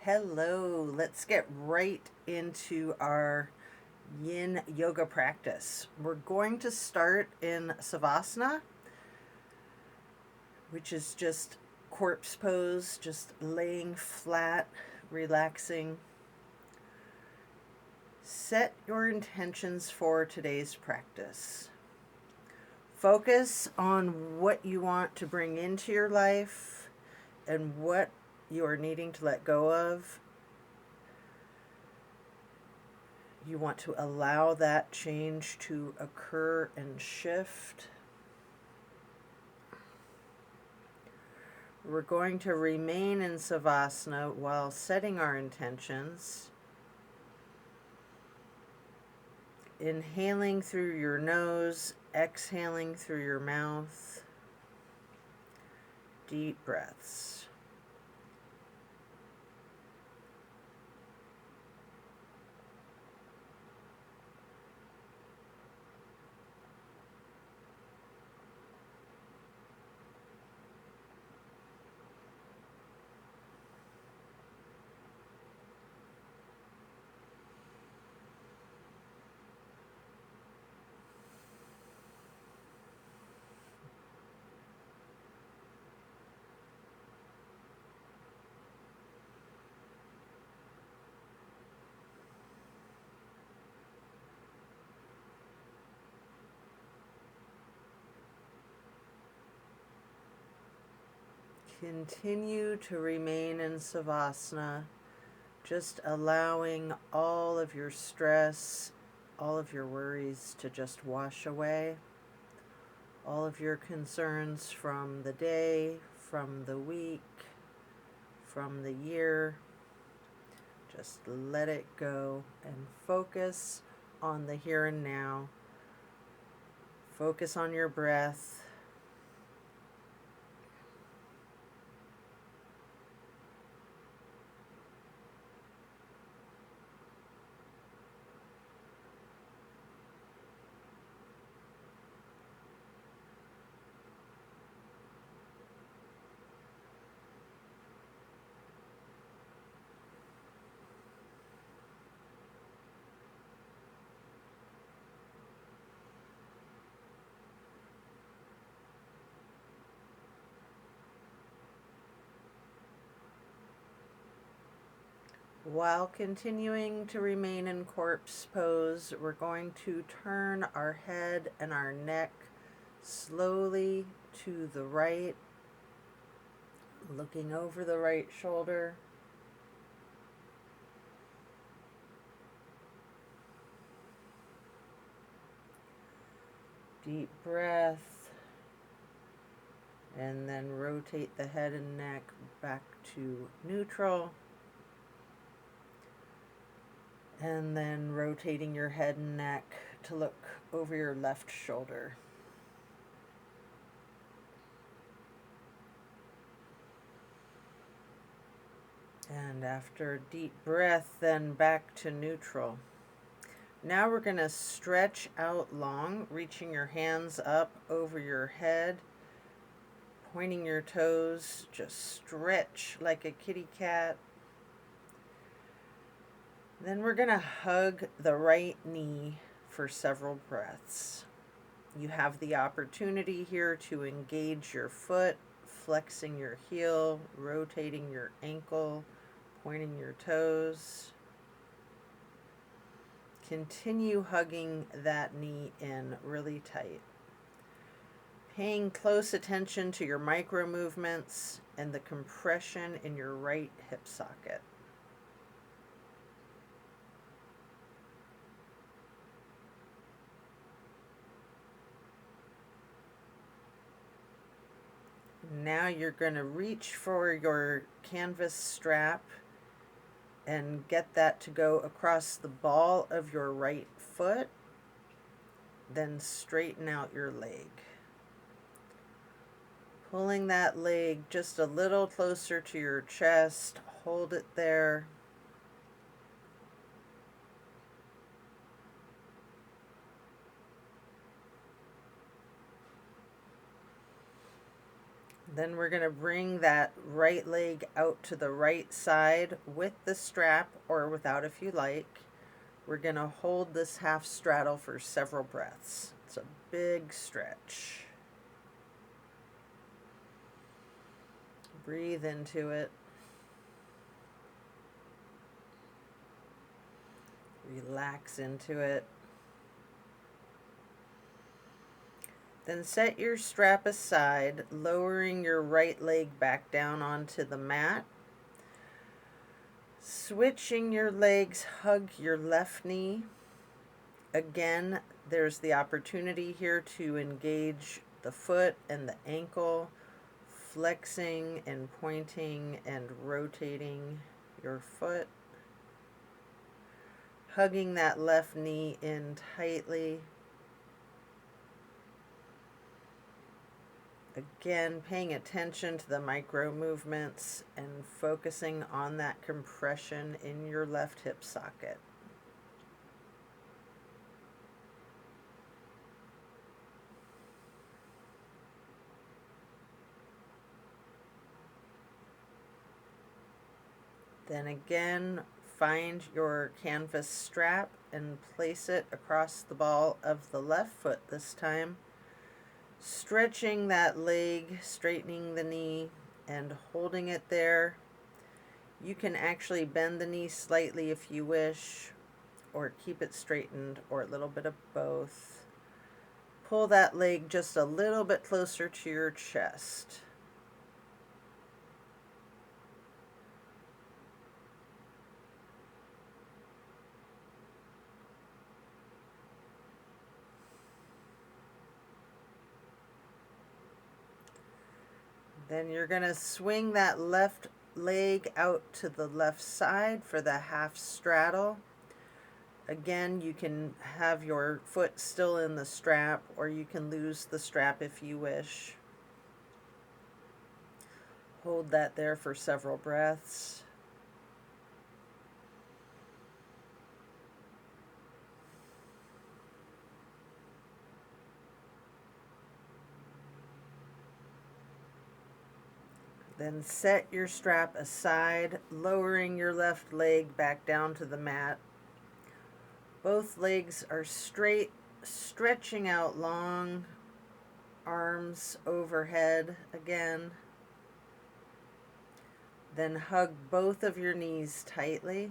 Hello, let's get right into our yin yoga practice. We're going to start in Savasana, which is just corpse pose, just laying flat, relaxing. Set your intentions for today's practice. Focus on what you want to bring into your life and what you are needing to let go of. You want to allow that change to occur and shift. We're going to remain in Savasana while setting our intentions. Inhaling through your nose, exhaling through your mouth. Deep breaths. Continue to remain in Savasana, just allowing all of your stress, all of your worries to just wash away, all of your concerns from the day, from the week, from the year. Just let it go and focus on the here and now. Focus on your breath. While continuing to remain in corpse pose, we're going to turn our head and our neck slowly to the right, looking over the right shoulder. Deep breath, and then rotate the head and neck back to neutral. And then rotating your head and neck to look over your left shoulder. And after a deep breath, then back to neutral. Now we're going to stretch out long, reaching your hands up over your head, pointing your toes, just stretch like a kitty cat. Then we're going to hug the right knee for several breaths. You have the opportunity here to engage your foot, flexing your heel, rotating your ankle, pointing your toes. Continue hugging that knee in really tight. Paying close attention to your micro movements and the compression in your right hip socket. Now you're going to reach for your canvas strap and get that to go across the ball of your right foot. Then straighten out your leg. Pulling that leg just a little closer to your chest. Hold it there. Then we're going to bring that right leg out to the right side with the strap or without if you like. We're going to hold this half straddle for several breaths. It's a big stretch. Breathe into it. Relax into it. Then set your strap aside, lowering your right leg back down onto the mat. Switching your legs, hug your left knee. Again, there's the opportunity here to engage the foot and the ankle, flexing and pointing and rotating your foot. Hugging that left knee in tightly. Again, paying attention to the micro movements and focusing on that compression in your left hip socket. Then again, find your canvas strap and place it across the ball of the left foot this time. Stretching that leg, straightening the knee, and holding it there. You can actually bend the knee slightly if you wish, or keep it straightened, or a little bit of both. Pull that leg just a little bit closer to your chest. Then you're going to swing that left leg out to the left side for the half straddle. Again, you can have your foot still in the strap, or you can lose the strap if you wish. Hold that there for several breaths. Then set your strap aside, lowering your left leg back down to the mat. Both legs are straight, stretching out long, arms overhead again. Then hug both of your knees tightly.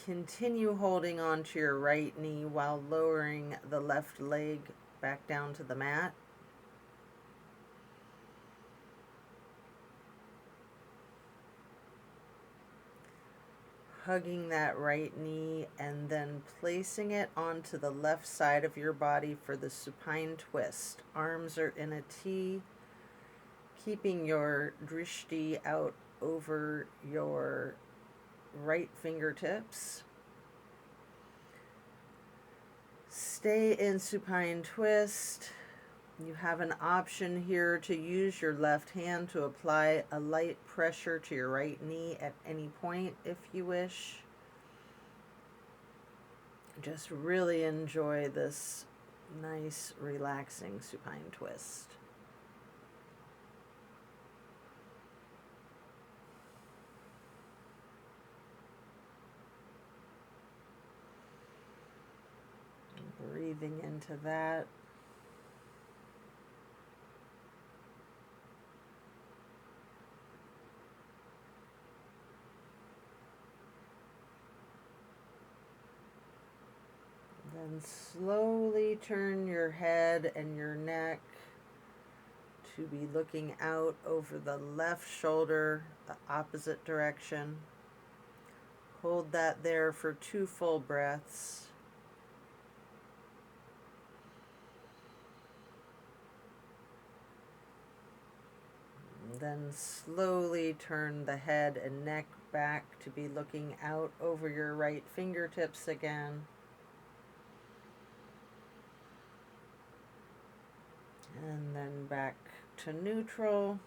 Continue holding on to your right knee while lowering the left leg back down to the mat. Hugging that right knee and then placing it onto the left side of your body for the supine twist. Arms are in a T, keeping your drishti out over your right fingertips. Stay in supine twist. You have an option here to use your left hand to apply a light pressure to your right knee at any point if you wish. Just really enjoy this nice, relaxing supine twist. Breathing into that. Then slowly turn your head and your neck to be looking out over the left shoulder, the opposite direction. Hold that there for 2 full breaths. Then slowly turn the head and neck back to be looking out over your right fingertips again. And then back to neutral.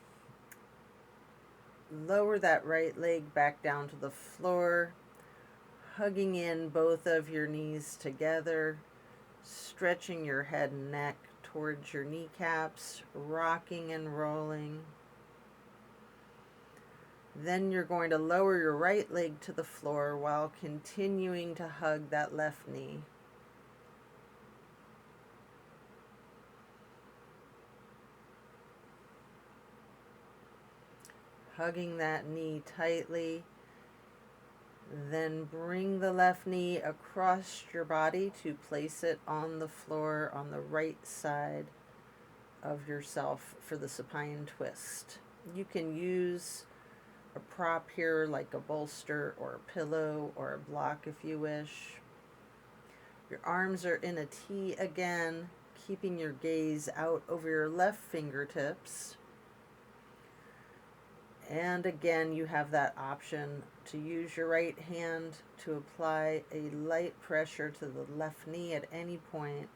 Lower that right leg back down to the floor, hugging in both of your knees together, stretching your head and neck towards your kneecaps, rocking and rolling. Then you're going to lower your right leg to the floor while continuing to hug that left knee. Hugging that knee tightly. Then bring the left knee across your body to place it on the floor on the right side of yourself for the supine twist. You can use a prop here like a bolster or a pillow or a block if you wish. Your arms are in a T again, keeping your gaze out over your left fingertips. And again, you have that option to use your right hand to apply a light pressure to the left knee at any point.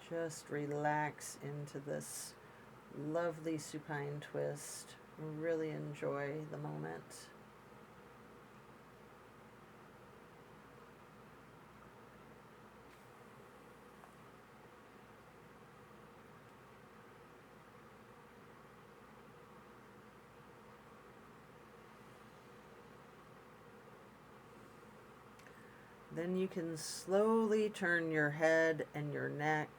Just relax into this lovely supine twist. Really enjoy the moment. Then you can slowly turn your head and your neck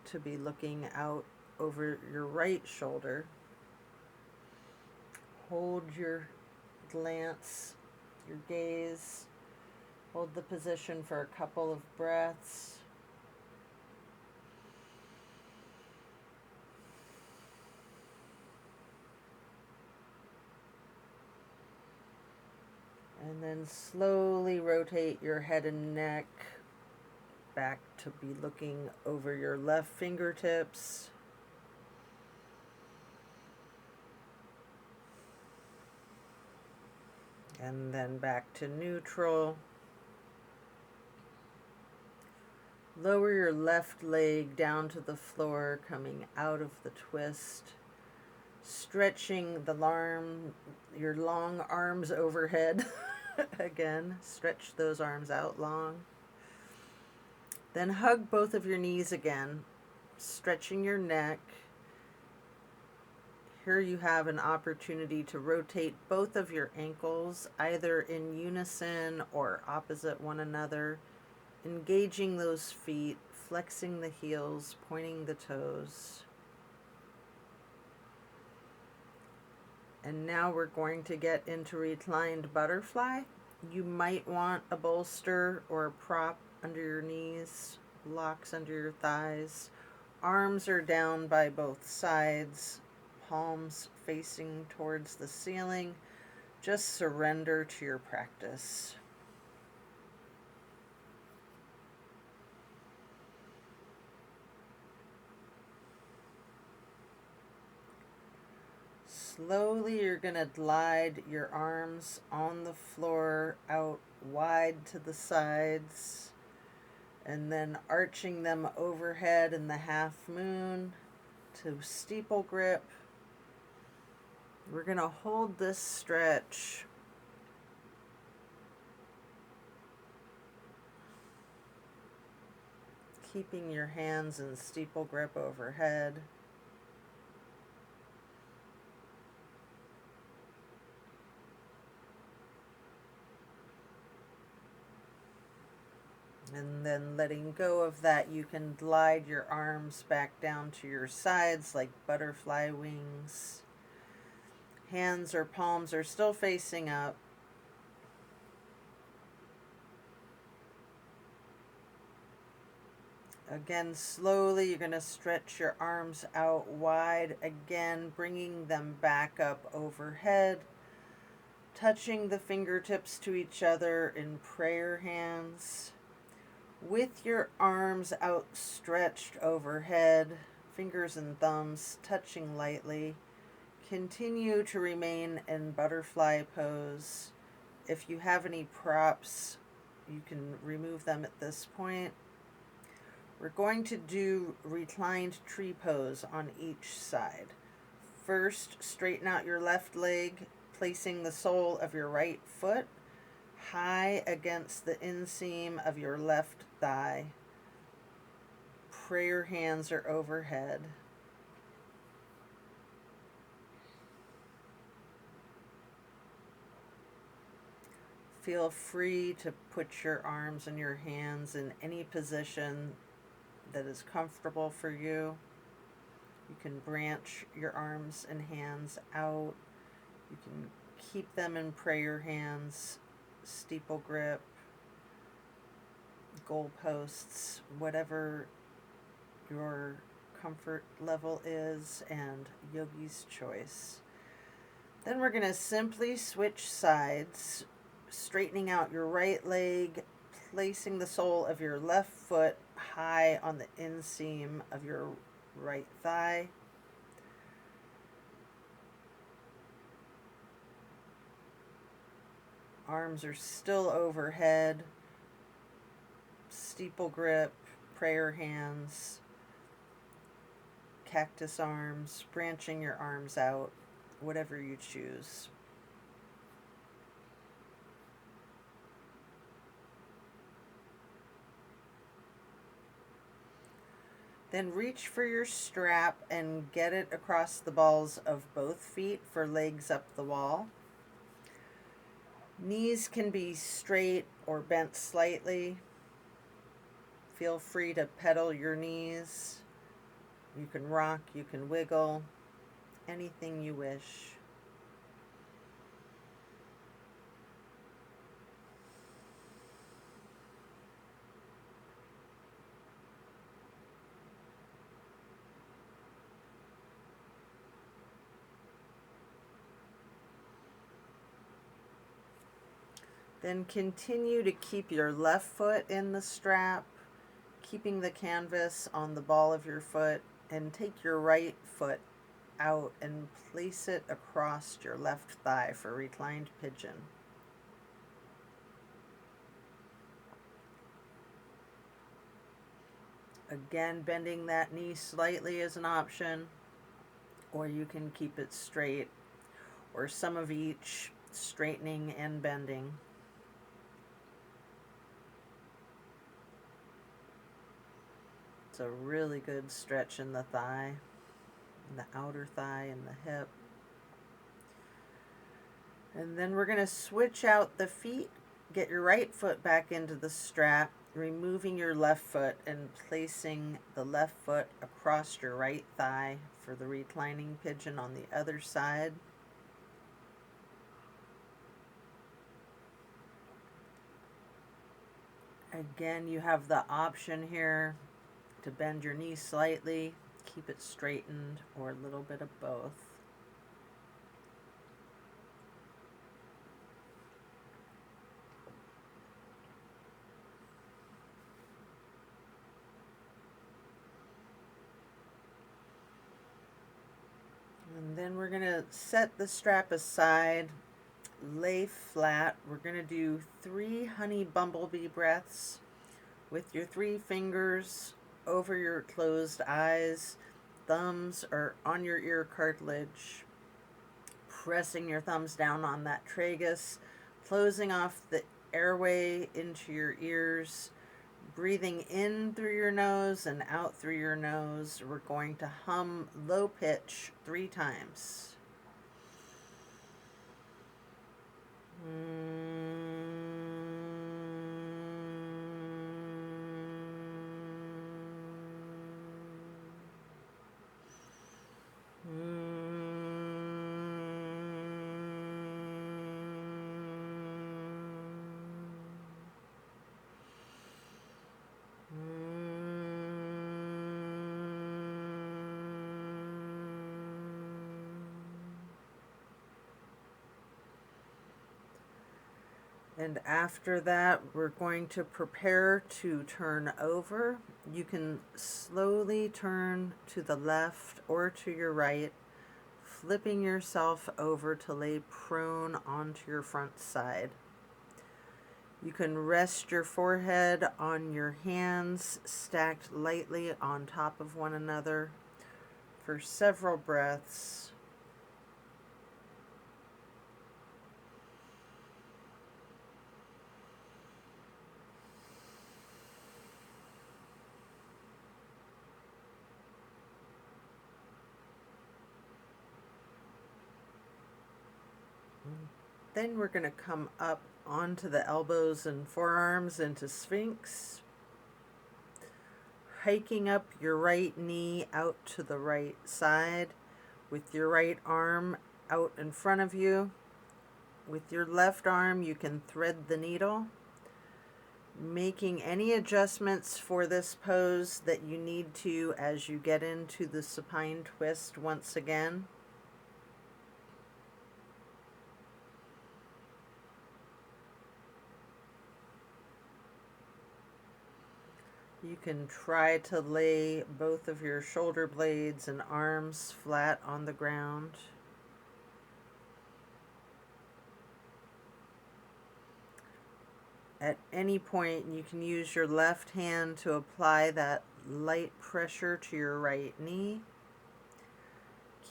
to be looking out over your right shoulder. Hold your glance, your gaze. Hold the position for a couple of breaths. And then slowly rotate your head and neck back to be looking over your left fingertips. And then back to neutral. Lower your left leg down to the floor, coming out of the twist. Stretching your long arms overhead. Again, stretch those arms out long. Then hug both of your knees again, stretching your neck. Here you have an opportunity to rotate both of your ankles, either in unison or opposite one another, engaging those feet, flexing the heels, pointing the toes. And now we're going to get into reclined butterfly. You might want a bolster or a prop under your knees, blocks under your thighs. Arms are down by both sides, palms facing towards the ceiling. Just surrender to your practice. Slowly, you're going to glide your arms on the floor out wide to the sides, and then arching them overhead in the half moon to steeple grip. We're going to hold this stretch. Keeping your hands in steeple grip overhead. And then letting go of that, you can glide your arms back down to your sides like butterfly wings. Hands or palms are still facing up. Again, slowly you're going to stretch your arms out wide, again bringing them back up overhead, touching the fingertips to each other in prayer hands. With your arms outstretched overhead, fingers and thumbs touching lightly, continue to remain in butterfly pose. If you have any props, you can remove them at this point. We're going to do reclined tree pose on each side. First, straighten out your left leg, placing the sole of your right foot high against the inseam of your left thigh. Prayer hands are overhead. Feel free to put your arms and your hands in any position that is comfortable for you. You can branch your arms and hands out. You can keep them in prayer hands, steeple grip, goalposts, whatever your comfort level is, and yogi's choice. Then we're going to simply switch sides, straightening out your right leg, placing the sole of your left foot high on the inseam of your right thigh. Arms are still overhead, steeple grip, prayer hands, cactus arms, branching your arms out, whatever you choose. Then reach for your strap and get it across the balls of both feet for legs up the wall. Knees can be straight or bent slightly. Feel free to pedal your knees. You can rock, you can wiggle, anything you wish. Then continue to keep your left foot in the strap, keeping the canvas on the ball of your foot, and take your right foot out and place it across your left thigh for reclined pigeon. Again, bending that knee slightly is an option, or you can keep it straight, or some of each, straightening and bending. It's a really good stretch in the thigh, in the outer thigh and the hip. And then we're going to switch out the feet. Get your right foot back into the strap, removing your left foot and placing the left foot across your right thigh for the reclining pigeon on the other side. Again, you have the option here to bend your knee slightly, keep it straightened, or a little bit of both. And then we're going to set the strap aside, lay flat. We're going to do 3 honey bumblebee breaths with your 3 fingers over your closed eyes. Thumbs are on your ear cartilage, pressing your thumbs down on that tragus, closing off the airway into your ears, breathing in through your nose and out through your nose. We're going to hum low pitch 3 times. And after that, we're going to prepare to turn over. You can slowly turn to the left or to your right, flipping yourself over to lay prone onto your front side. You can rest your forehead on your hands, stacked lightly on top of one another for several breaths. Then we're going to come up onto the elbows and forearms into Sphinx, hiking up your right knee out to the right side with your right arm out in front of you. With your left arm, you can thread the needle, making any adjustments for this pose that you need to as you get into the supine twist once again. You can try to lay both of your shoulder blades and arms flat on the ground. At any point, you can use your left hand to apply that light pressure to your right knee,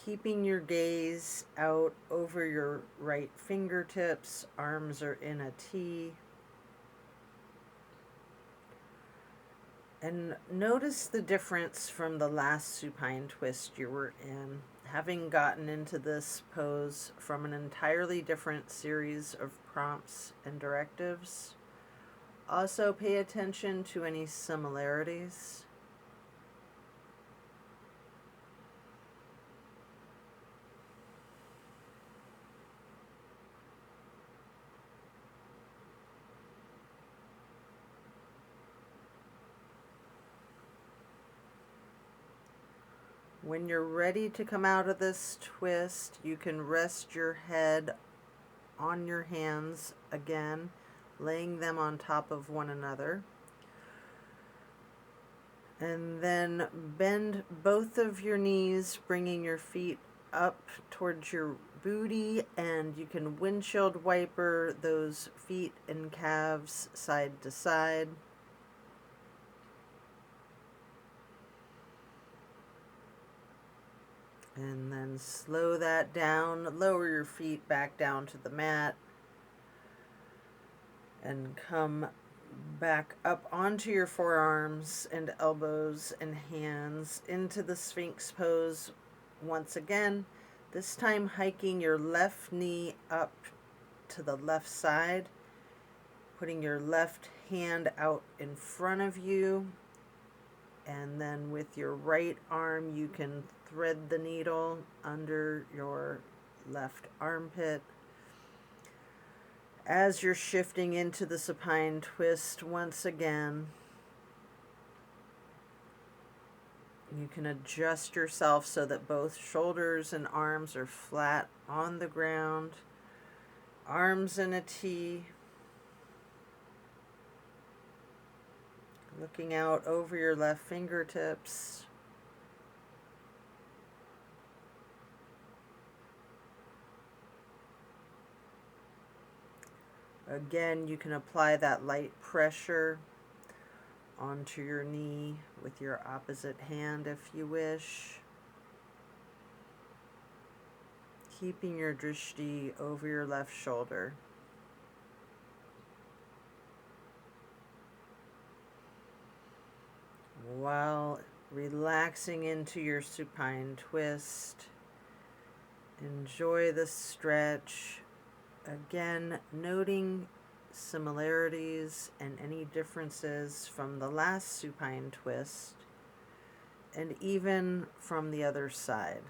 keeping your gaze out over your right fingertips. Arms are in a T. And notice the difference from the last supine twist you were in, having gotten into this pose from an entirely different series of prompts and directives. Also pay attention to any similarities. When you're ready to come out of this twist, you can rest your head on your hands again, laying them on top of one another. And then bend both of your knees, bringing your feet up towards your booty, and you can windshield wiper those feet and calves side to side. And then slow that down, lower your feet back down to the mat, and come back up onto your forearms and elbows and hands into the Sphinx pose once again, this time hiking your left knee up to the left side, putting your left hand out in front of you, and then with your right arm you can thread the needle under your left armpit. As you're shifting into the supine twist once again, you can adjust yourself so that both shoulders and arms are flat on the ground, arms in a T, looking out over your left fingertips. Again, you can apply that light pressure onto your knee with your opposite hand if you wish. Keeping your drishti over your left shoulder. While relaxing into your supine twist, enjoy the stretch. Again, noting similarities and any differences from the last supine twist, and even from the other side.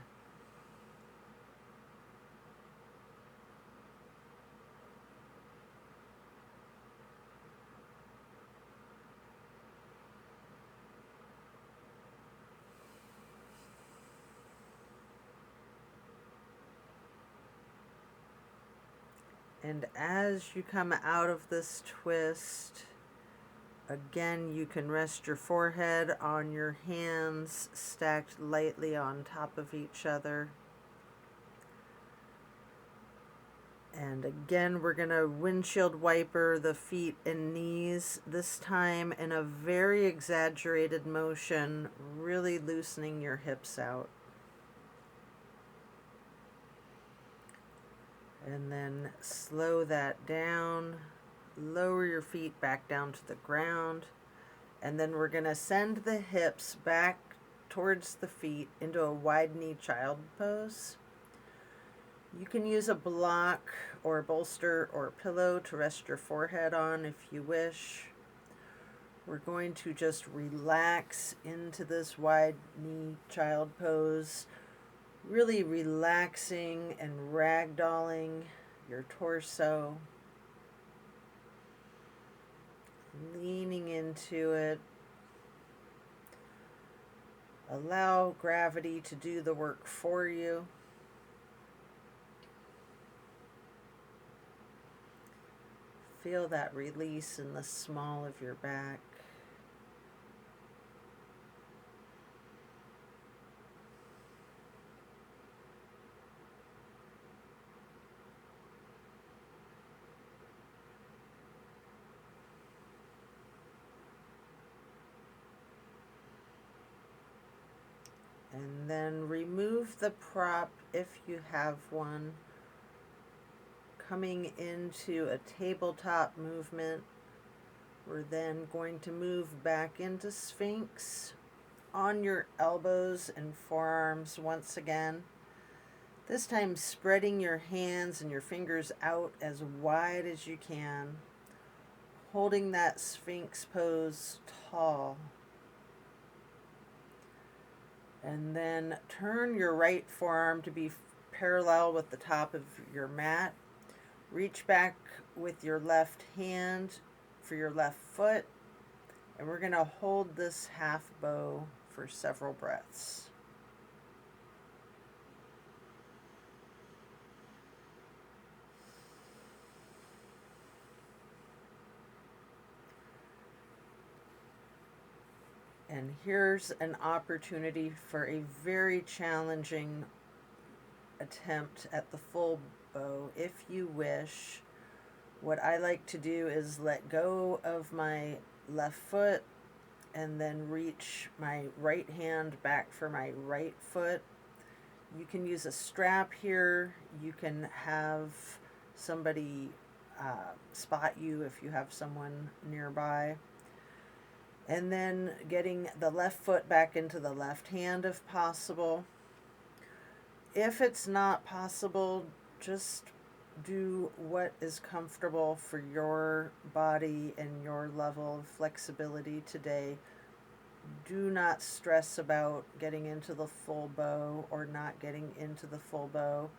And as you come out of this twist, again, you can rest your forehead on your hands stacked lightly on top of each other. And again, we're going to windshield wiper the feet and knees, this time in a very exaggerated motion, really loosening your hips out. And then slow that down, lower your feet back down to the ground, and then we're going to send the hips back towards the feet into a wide knee child pose. You can use a block or a bolster or a pillow to rest your forehead on if you wish. We're going to just relax into this wide knee child pose, really relaxing and ragdolling your torso, leaning into it. Allow gravity to do the work for you. Feel that release in the small of your back. And then remove the prop if you have one. Coming into a tabletop movement, we're then going to move back into Sphinx on your elbows and forearms once again. This time spreading your hands and your fingers out as wide as you can, holding that Sphinx pose tall. And then turn your right forearm to be parallel with the top of your mat. Reach back with your left hand for your left foot, and we're going to hold this half bow for several breaths. And here's an opportunity for a very challenging attempt at the full bow if you wish. What I like to do is let go of my left foot and then reach my right hand back for my right foot. You can use a strap here. You can have somebody spot you if you have someone nearby. And then getting the left foot back into the left hand if possible. If it's not possible, just do what is comfortable for your body and your level of flexibility today. Do not stress about getting into the full bow or not getting into the full bow.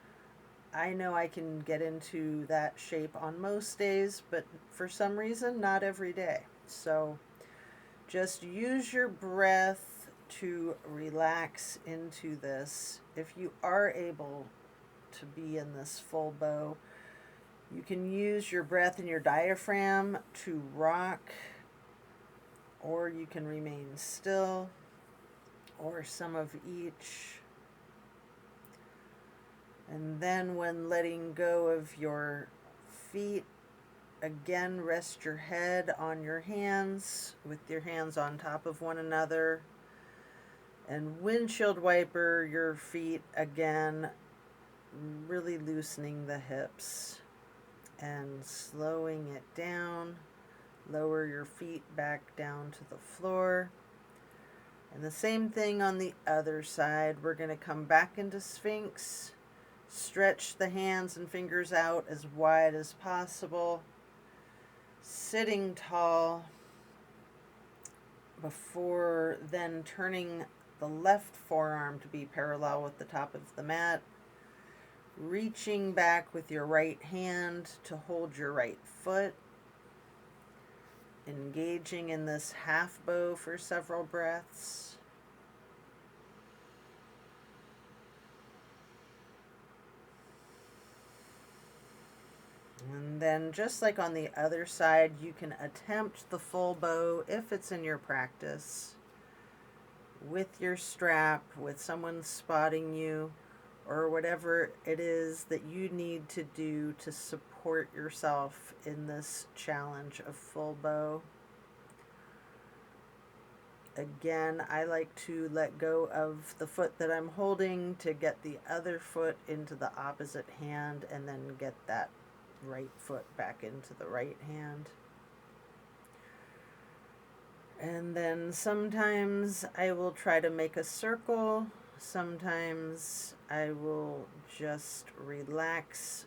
I know I can get into that shape on most days, but for some reason, not every day. So just use your breath to relax into this. If you are able to be in this full bow, you can use your breath and your diaphragm to rock, or you can remain still, or some of each. And then when letting go of your feet, again, rest your head on your hands with your hands on top of one another, and windshield wiper your feet again, really loosening the hips and slowing it down. Lower your feet back down to the floor. And the same thing on the other side. We're going to come back into Sphinx, stretch the hands and fingers out as wide as possible, sitting tall, before then turning the left forearm to be parallel with the top of the mat, reaching back with your right hand to hold your right foot, engaging in this half bow for several breaths. And then just like on the other side, you can attempt the full bow if it's in your practice, with your strap, with someone spotting you, or whatever it is that you need to do to support yourself in this challenge of full bow. Again, I like to let go of the foot that I'm holding to get the other foot into the opposite hand, and then get that right foot back into the right hand. And then sometimes I will try to make a circle Sometimes I will just relax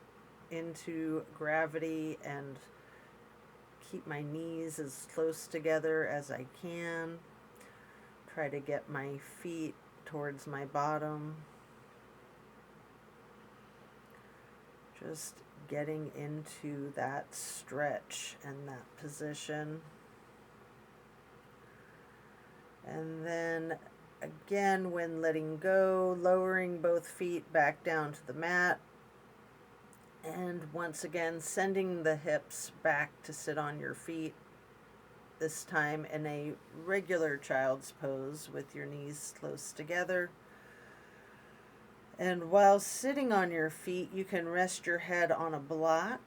into gravity and keep my knees as close together as I can. Try to get my feet towards my bottom. Just getting into that stretch and that position. And then again, when letting go, lowering both feet back down to the mat. And once again, sending the hips back to sit on your feet, this time in a regular child's pose with your knees close together. And while sitting on your feet, you can rest your head on a block.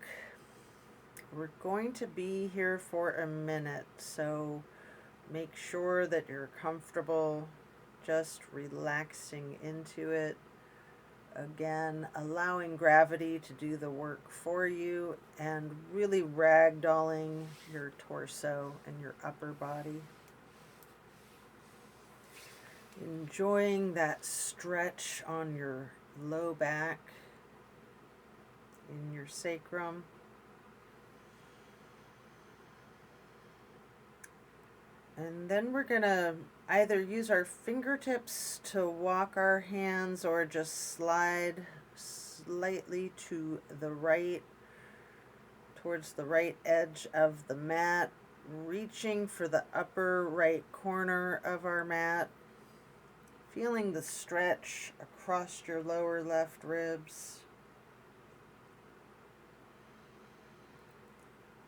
We're going to be here for a minute, so make sure that you're comfortable, just relaxing into it. Again, allowing gravity to do the work for you and really ragdolling your torso and your upper body. Enjoying that stretch on your low back, in your sacrum. And then we're going to either use our fingertips to walk our hands or just slide slightly to the right, towards the right edge of the mat, reaching for the upper right corner of our mat, feeling the stretch across your lower left ribs.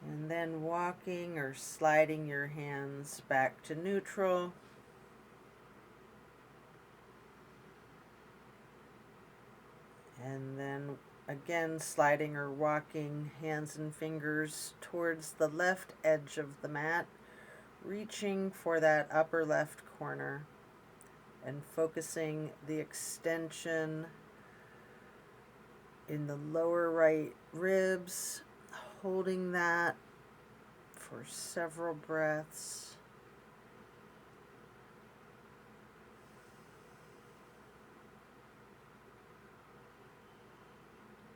And then walking or sliding your hands back to neutral. And then again sliding or walking hands and fingers towards the left edge of the mat, reaching for that upper left corner and focusing the extension in the lower right ribs, holding that for several breaths.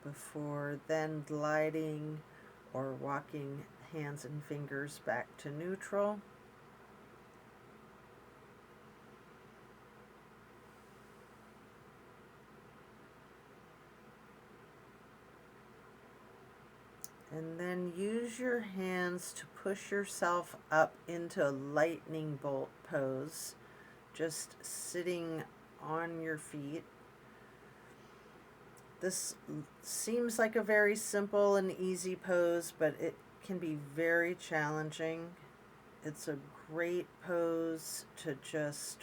Before then gliding or walking hands and fingers back to neutral. And then use your hands to push yourself up into a lightning bolt pose, just sitting on your feet. This seems like a very simple and easy pose, but it can be very challenging. It's a great pose to just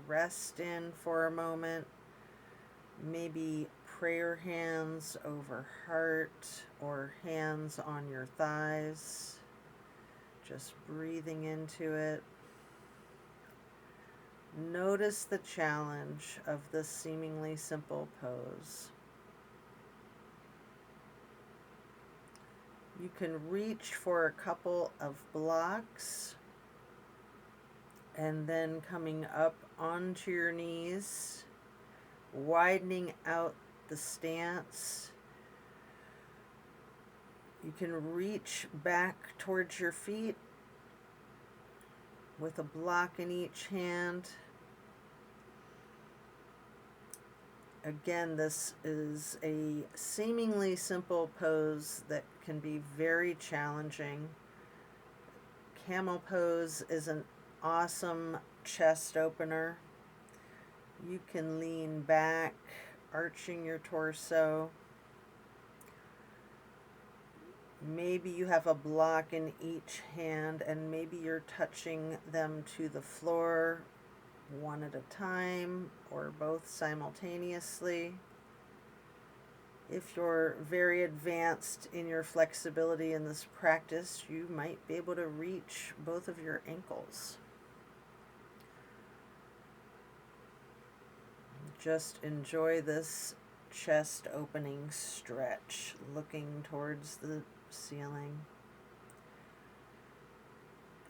rest in for a moment. Maybe prayer hands over heart or hands on your thighs. Just breathing into it. Notice the challenge of this seemingly simple pose. You can reach for a couple of blocks and then coming up onto your knees, widening out the stance. You can reach back towards your feet with a block in each hand. Again, this is a seemingly simple pose that can be very challenging. Camel pose is an awesome chest opener. You can lean back, arching your torso. Maybe you have a block in each hand and maybe you're touching them to the floor one at a time or both simultaneously. If you're very advanced in your flexibility in this practice, you might be able to reach both of your ankles. Just enjoy this chest opening stretch, looking towards the ceiling.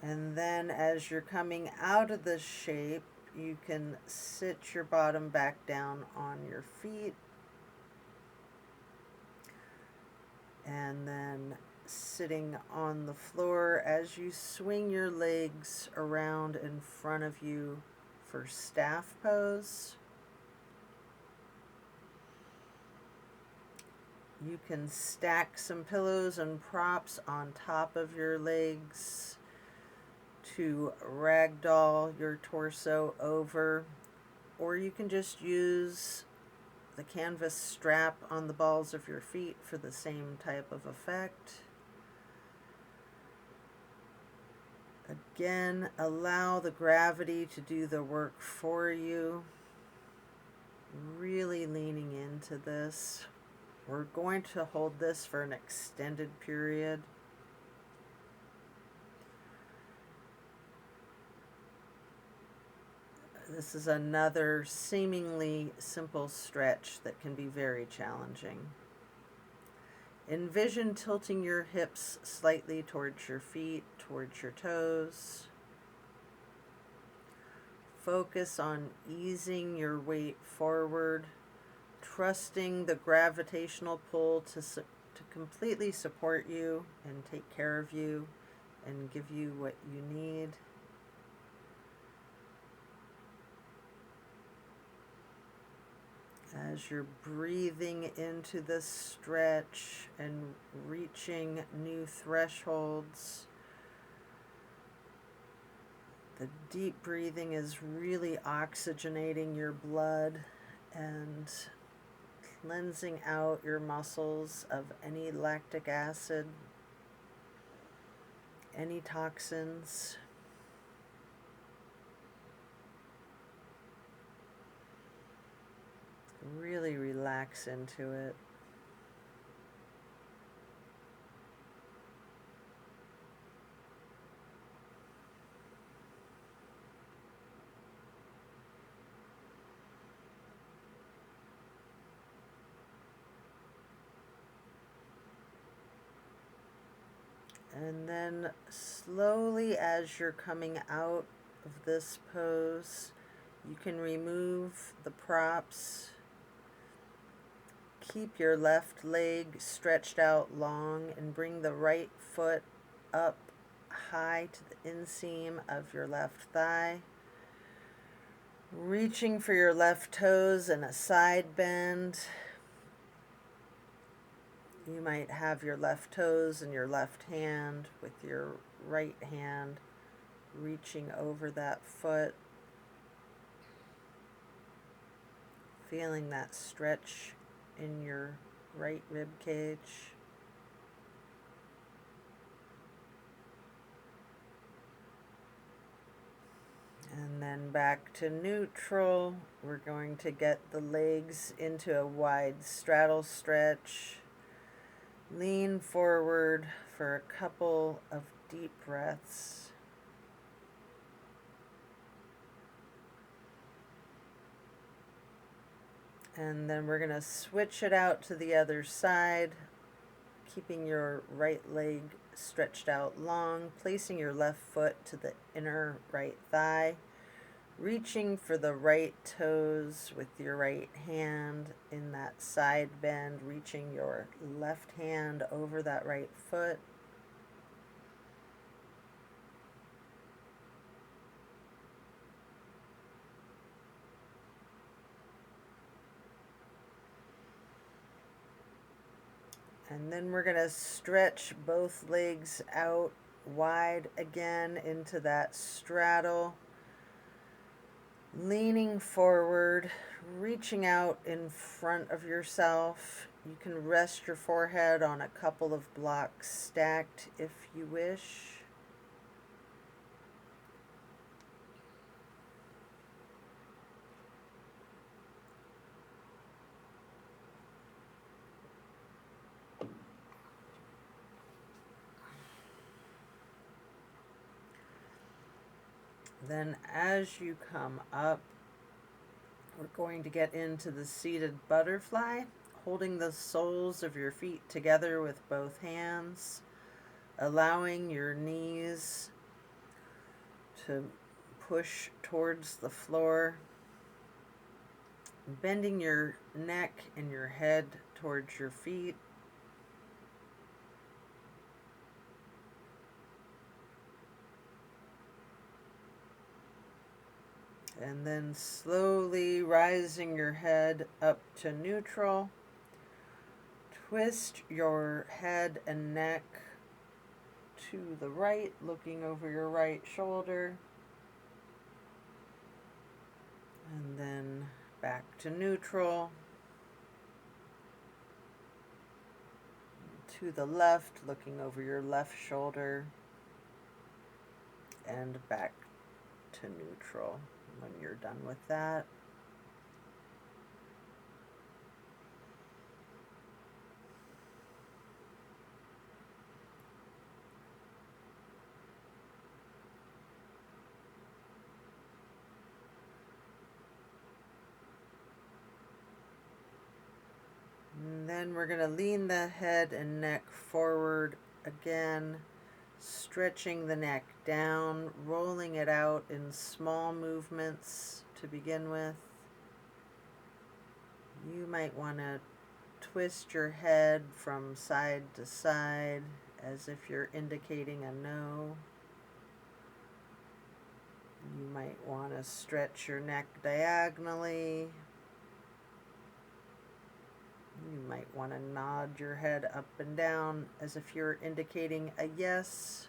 And then as you're coming out of this shape, you can sit your bottom back down on your feet, and then sitting on the floor as you swing your legs around in front of you for staff pose. You can stack some pillows and props on top of your legs to ragdoll your torso over, or you can just use the canvas strap on the balls of your feet for the same type of effect. Again, allow the gravity to do the work for you. Really leaning into this. We're going to hold this for an extended period. This is another seemingly simple stretch that can be very challenging. Envision tilting your hips slightly towards your feet, towards your toes. Focus on easing your weight forward, trusting the gravitational pull to completely support you and take care of you and give you what you need. As you're breathing into this stretch and reaching new thresholds, the deep breathing is really oxygenating your blood and cleansing out your muscles of any lactic acid, any toxins. Really relax into it. And then slowly, as you're coming out of this pose, you can remove the props. Keep your left leg stretched out long and bring the right foot up high to the inseam of your left thigh. Reaching for your left toes in a side bend. You might have your left toes in your left hand with your right hand reaching over that foot. Feeling that stretch in your right rib cage. And then back to neutral. We're going to get the legs into a wide straddle stretch. Lean forward for a couple of deep breaths. And then we're going to switch it out to the other side, keeping your right leg stretched out long, placing your left foot to the inner right thigh, reaching for the right toes with your right hand in that side bend, reaching your left hand over that right foot. And then we're going to stretch both legs out wide again into that straddle. Leaning forward, reaching out in front of yourself. You can rest your forehead on a couple of blocks stacked if you wish. Then as you come up, we're going to get into the seated butterfly, holding the soles of your feet together with both hands, allowing your knees to push towards the floor, bending your neck and your head towards your feet. And then slowly rising your head up to neutral. Twist your head and neck to the right, looking over your right shoulder. And then back to neutral. To the left, looking over your left shoulder. And back to neutral when you're done with that. And then we're going to lean the head and neck forward again, stretching the neck down, rolling it out in small movements to begin with. You might want to twist your head from side to side as if you're indicating a no. You might want to stretch your neck diagonally. You might want to nod your head up and down as if you're indicating a yes.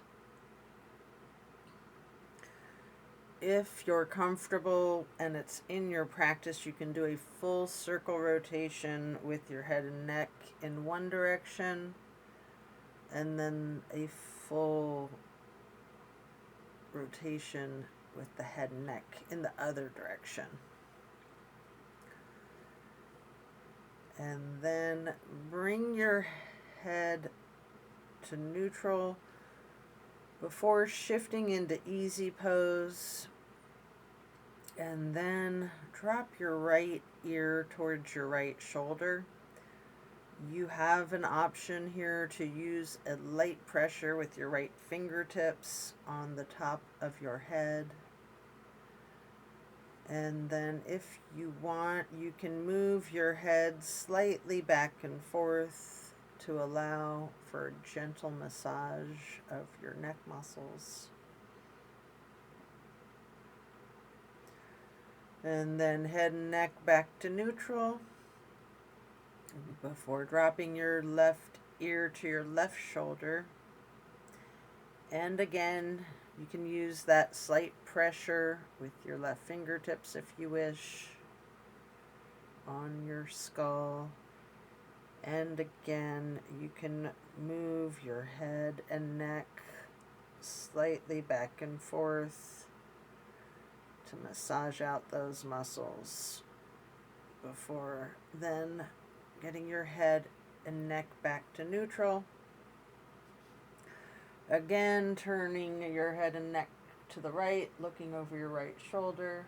If you're comfortable and it's in your practice, you can do a full circle rotation with your head and neck in one direction, and then a full rotation with the head and neck in the other direction. And then bring your head to neutral before shifting into easy pose. And then drop your right ear towards your right shoulder. You have an option here to use a light pressure with your right fingertips on the top of your head. And then if you want, you can move your head slightly back and forth to allow for a gentle massage of your neck muscles. And then head and neck back to neutral before dropping your left ear to your left shoulder. And again, you can use that slight pressure with your left fingertips if you wish on your skull. And again, you can move your head and neck slightly back and forth to massage out those muscles before then getting your head and neck back to neutral. Again, turning your head and neck to the right, looking over your right shoulder.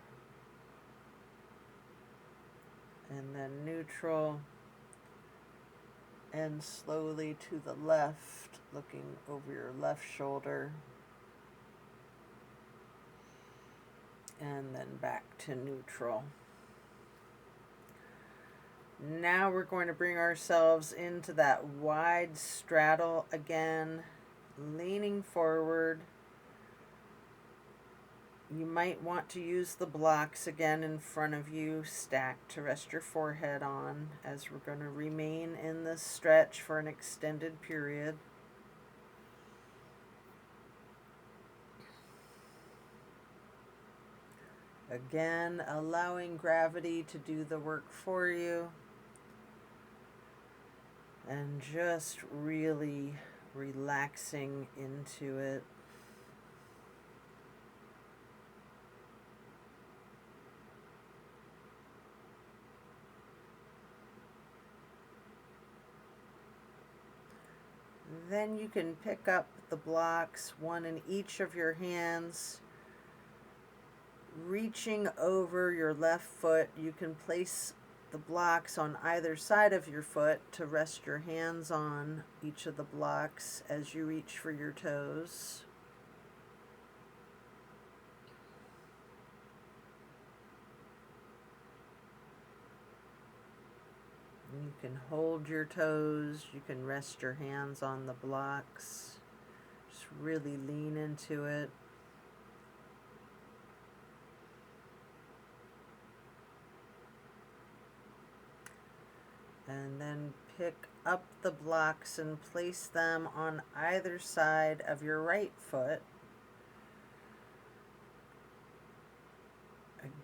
And then neutral. And slowly to the left, looking over your left shoulder. And then back to neutral. Now we're going to bring ourselves into that wide straddle again, leaning forward. You might want to use the blocks again in front of you, stacked to rest your forehead on, as we're going to remain in this stretch for an extended period. Again, allowing gravity to do the work for you. And just really relaxing into it. Then you can pick up the blocks, one in each of your hands. Reaching over your left foot, you can place the blocks on either side of your foot to rest your hands on each of the blocks as you reach for your toes. You can hold your toes. You can rest your hands on the blocks. Just really lean into it. And then pick up the blocks and place them on either side of your right foot.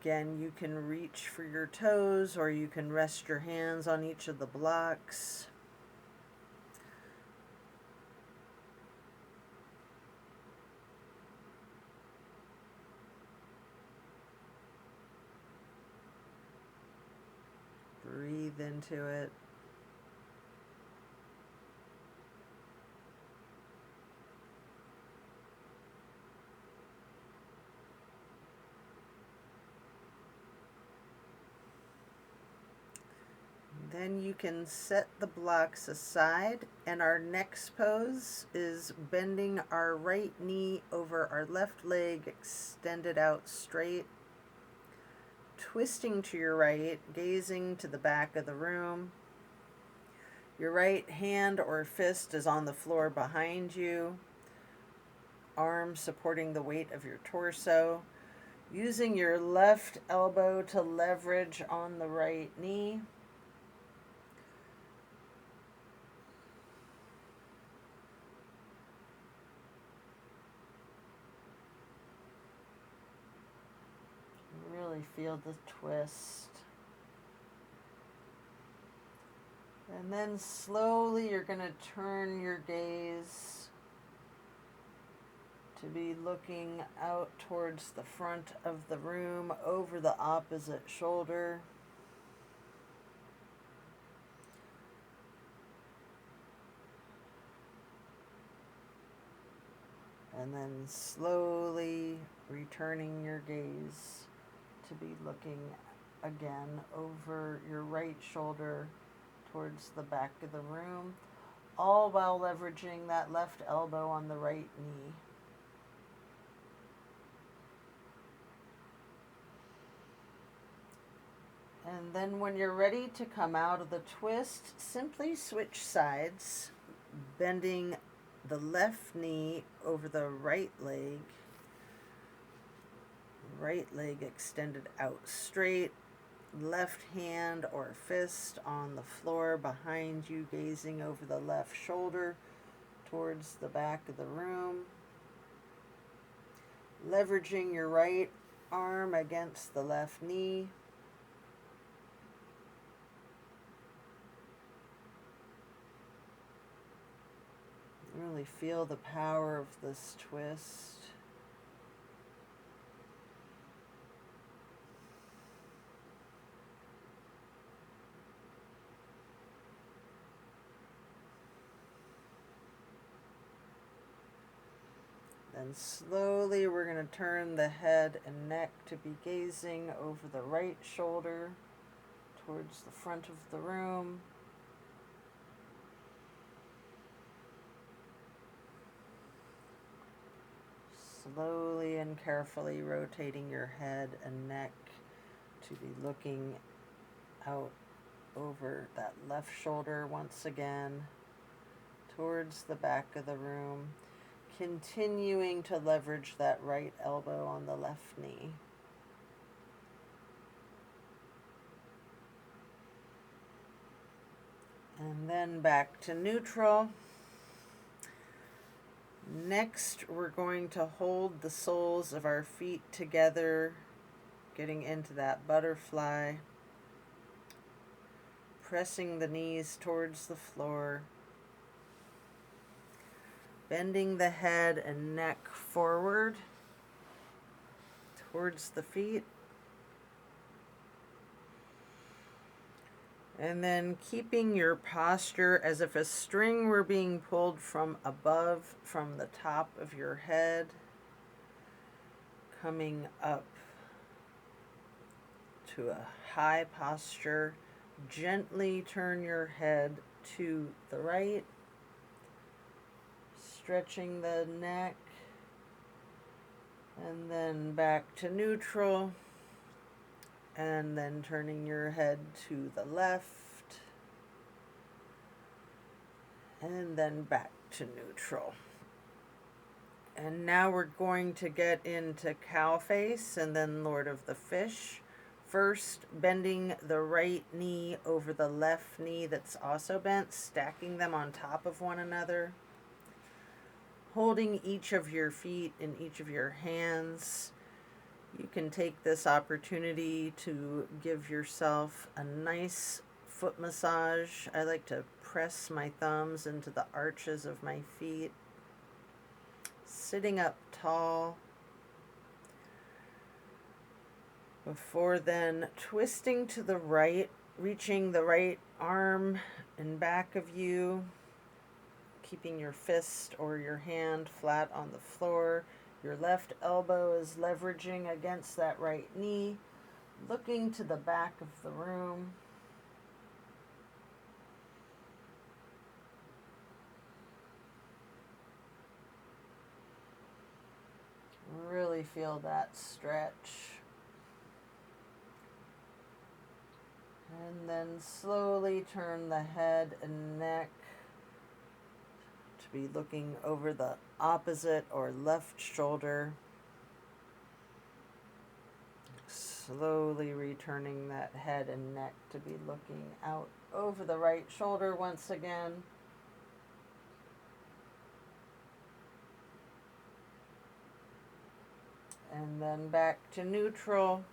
Again, you can reach for your toes, or you can rest your hands on each of the blocks. Breathe into it. Then you can set the blocks aside, and our next pose is bending our right knee over our left leg, extended out straight, twisting to your right, gazing to the back of the room. Your right hand or fist is on the floor behind you, arm supporting the weight of your torso, using your left elbow to leverage on the right knee. Really feel the twist. And then slowly you're going to turn your gaze to be looking out towards the front of the room, over the opposite shoulder. And then slowly returning your gaze to be looking again over your right shoulder towards the back of the room, all while leveraging that left elbow on the right knee. And then when you're ready to come out of the twist, simply switch sides, bending the left knee over the right leg extended out straight, left hand or fist on the floor behind you, gazing over the left shoulder towards the back of the room, leveraging your right arm against the left knee. Really feel the power of this twist. Then slowly we're going to turn the head and neck to be gazing over the right shoulder towards the front of the room. Slowly and carefully rotating your head and neck to be looking out over that left shoulder once again towards the back of the room, continuing to leverage that right elbow on the left knee. And then back to neutral. Next, we're going to hold the soles of our feet together, getting into that butterfly, pressing the knees towards the floor, bending the head and neck forward towards the feet. And then keeping your posture as if a string were being pulled from above, from the top of your head, coming up to a high posture. Gently turn your head to the right, stretching the neck, and then back to neutral. And then turning your head to the left, and then back to neutral. And now we're going to get into cow face and then Lord of the Fish. First, bending the right knee over the left knee that's also bent, stacking them on top of one another. Holding each of your feet in each of your hands. You can take this opportunity to give yourself a nice foot massage. I like to press my thumbs into the arches of my feet. Sitting up tall. Before then, twisting to the right, reaching the right arm in back of you, keeping your fist or your hand flat on the floor. Your left elbow is leveraging against that right knee, looking to the back of the room. Really feel that stretch. And then slowly turn the head and neck to be looking over the opposite or left shoulder. Slowly returning that head and neck to be looking out over the right shoulder once again. And then back to neutral.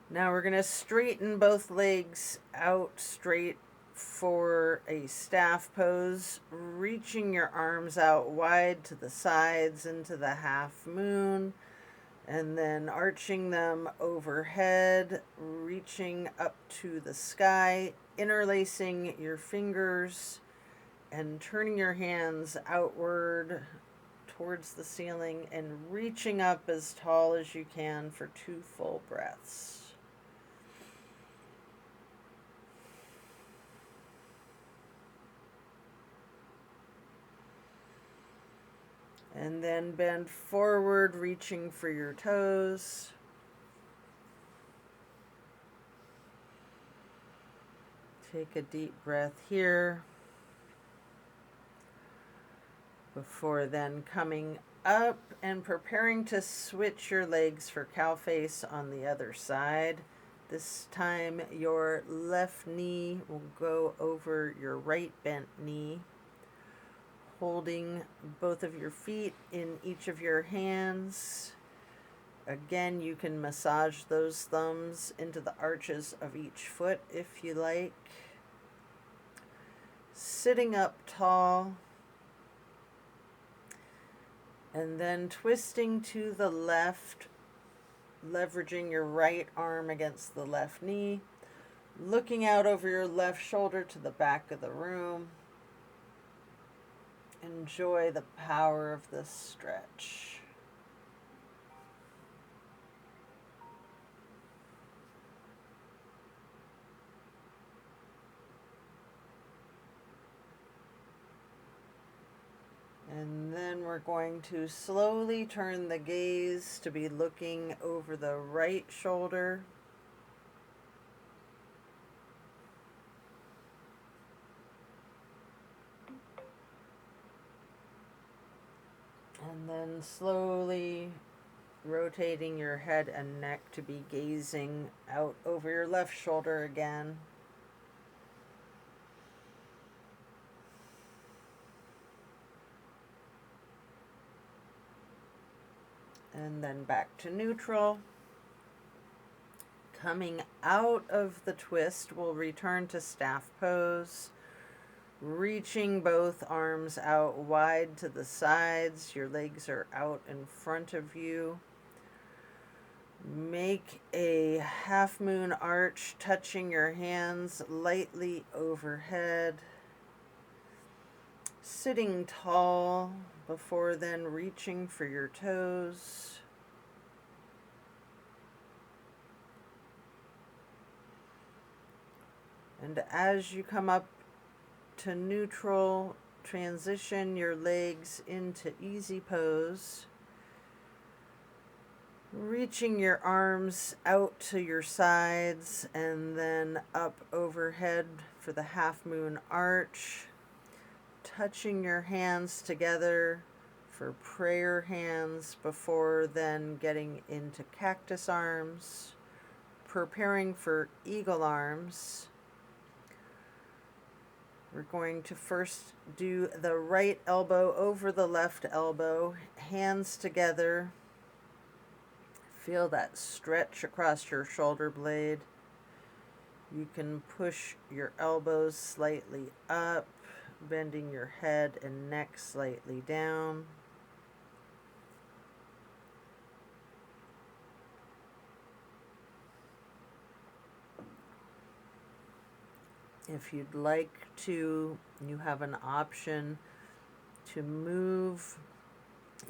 Now we're going to straighten both legs out straight for a staff pose, reaching your arms out wide to the sides into the half moon, and then arching them overhead, reaching up to the sky, interlacing your fingers, and turning your hands outward towards the ceiling and reaching up as tall as you can for 2 full breaths. And then bend forward, reaching for your toes. Take a deep breath here. Before then coming up and preparing to switch your legs for cow face on the other side. This time your left knee will go over your right bent knee. Holding both of your feet in each of your hands. Again, you can massage those thumbs into the arches of each foot if you like. Sitting up tall. And then twisting to the left, leveraging your right arm against the left knee. Looking out over your left shoulder to the back of the room. Enjoy the power of this stretch. And then we're going to slowly turn the gaze to be looking over the right shoulder. And then slowly rotating your head and neck to be gazing out over your left shoulder again. And then back to neutral. Coming out of the twist, we'll return to staff pose. Reaching both arms out wide to the sides. Your legs are out in front of you. Make a half moon arch, touching your hands lightly overhead. Sitting tall before then reaching for your toes. And as you come up to neutral, transition your legs into easy pose. Reaching your arms out to your sides and then up overhead for the half moon arch. Touching your hands together for prayer hands before then getting into cactus arms. Preparing for eagle arms. We're going to first do the right elbow over the left elbow, hands together. Feel that stretch across your shoulder blade. You can push your elbows slightly up, bending your head and neck slightly down. If you'd like to, you have an option to move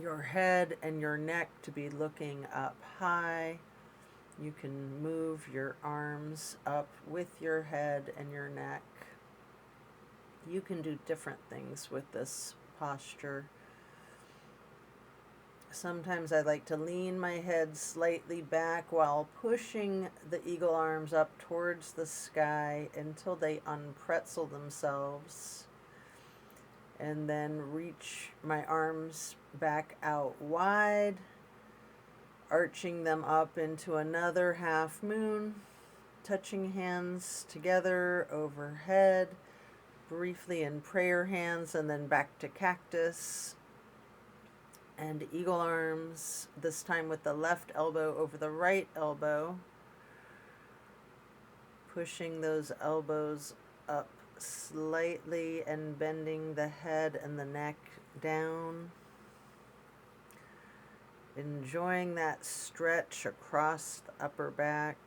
your head and your neck to be looking up high. You can move your arms up with your head and your neck. You can do different things with this posture. Sometimes I like to lean my head slightly back while pushing the eagle arms up towards the sky until they unpretzel themselves. And then reach my arms back out wide, arching them up into another half moon, touching hands together overhead, briefly in prayer hands, and then back to cactus and eagle arms, this time with the left elbow over the right elbow, pushing those elbows up slightly and bending the head and the neck down. Enjoying that stretch across the upper back.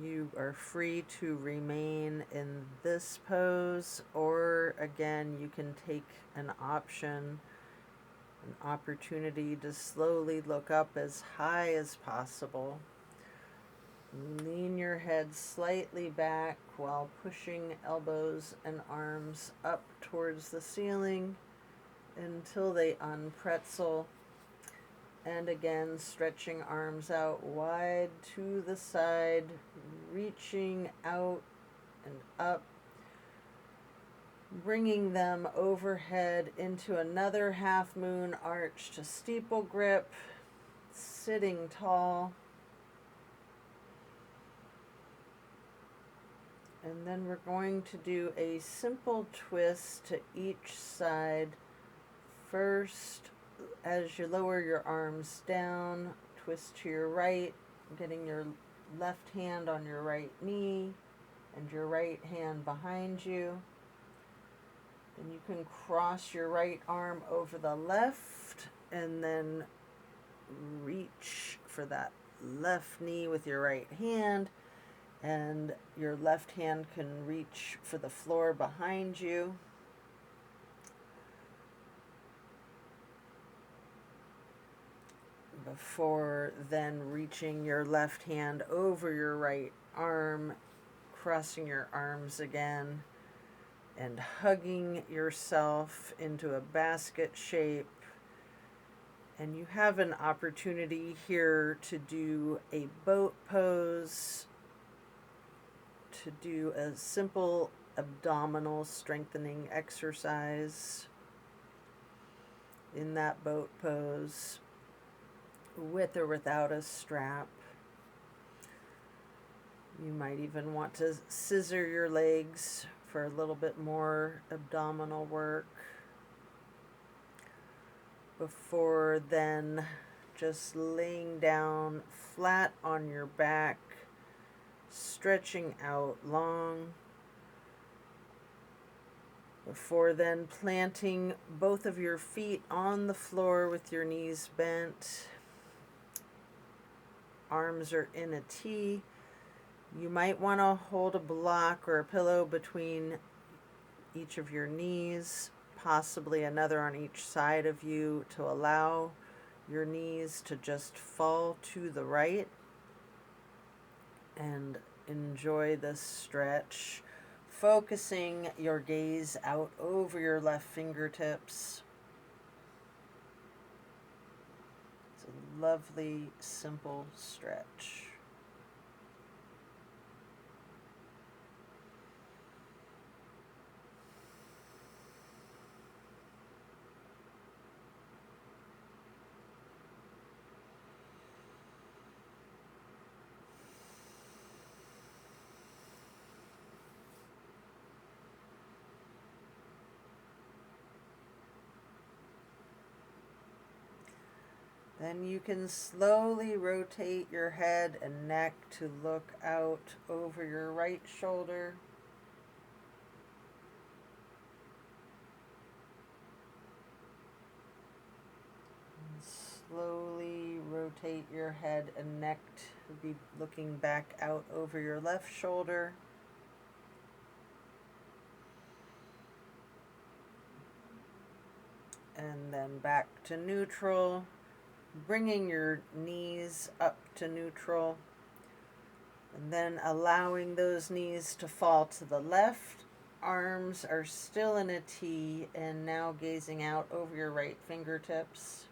You are free to remain in this pose, or again, you can take an option, an opportunity to slowly look up as high as possible. Lean your head slightly back while pushing elbows and arms up towards the ceiling until they unpretzel. And again, stretching arms out wide to the side, reaching out and up, bringing them overhead into another half moon arch to steeple grip, sitting tall. And then we're going to do a simple twist to each side. First, as you lower your arms down, twist to your right, getting your left hand on your right knee and your right hand behind you. Then you can cross your right arm over the left and then reach for that left knee with your right hand, and your left hand can reach for the floor behind you. Before then reaching your left hand over your right arm, crossing your arms again, and hugging yourself into a basket shape. And you have an opportunity here to do a boat pose, to do a simple abdominal strengthening exercise in that boat pose, with or without a strap. You might even want to scissor your legs for a little bit more abdominal work. Before then, just laying down flat on your back, stretching out long. Before then, planting both of your feet on the floor with your knees bent. Arms are in a T. You might want to hold a block or a pillow between each of your knees, possibly another on each side of you, to allow your knees to just fall to the right. And enjoy this stretch, focusing your gaze out over your left fingertips. lovely, simple stretch. Then you can slowly rotate your head and neck to look out over your right shoulder. And slowly rotate your head and neck to be looking back out over your left shoulder. And then back to neutral. Bringing your knees up to neutral, and then allowing those knees to fall to the left. Arms are still in a T, and now gazing out over your right fingertips.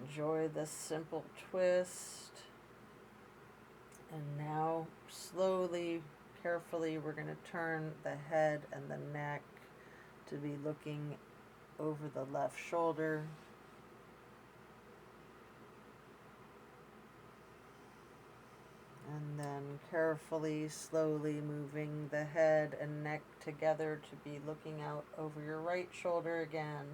Enjoy this simple twist. And now, slowly, carefully, we're going to turn the head and the neck to be looking over the left shoulder. And then carefully, slowly moving the head and neck together to be looking out over your right shoulder again.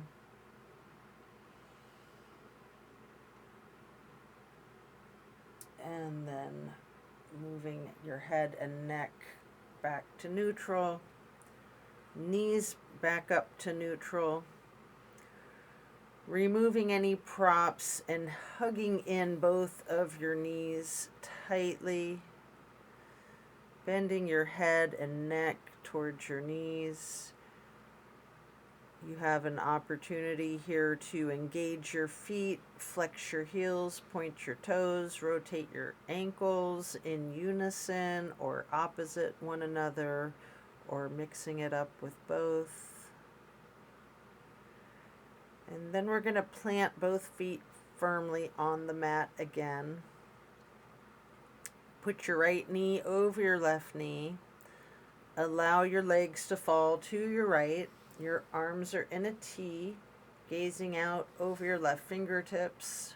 And then moving your head and neck back to neutral. Knees back up to neutral. Removing any props and hugging in both of your knees tightly. Bending your head and neck towards your knees. You have an opportunity here to engage your feet, flex your heels, point your toes, rotate your ankles in unison or opposite one another, or mixing it up with both. And then we're going to plant both feet firmly on the mat again. Put your right knee over your left knee. Allow your legs to fall to your right. Your arms are in a T, gazing out over your left fingertips.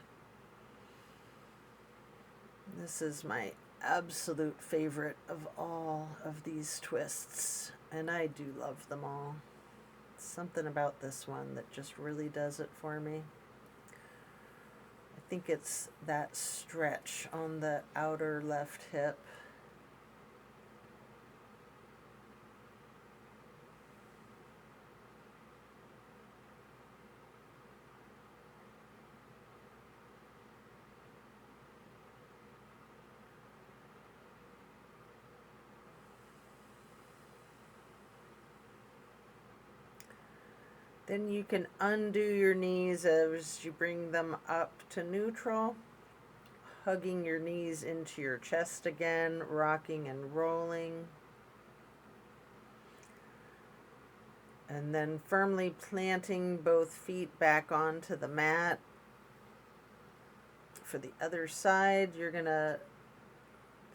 This is my absolute favorite of all of these twists, and I do love them all. Something about this one that just really does it for me. I think it's that stretch on the outer left hip. Then you can undo your knees as you bring them up to neutral, hugging your knees into your chest again, rocking and rolling. And then firmly planting both feet back onto the mat. For the other side, you're going to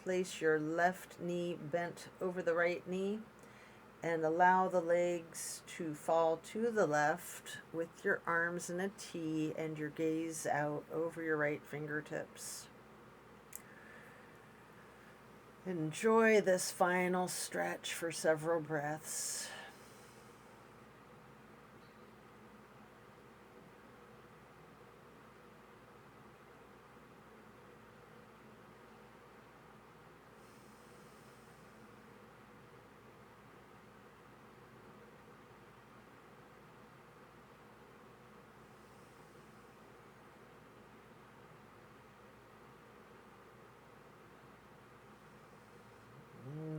place your left knee bent over the right knee. And allow the legs to fall to the left with your arms in a T and your gaze out over your right fingertips. Enjoy this final stretch for several breaths.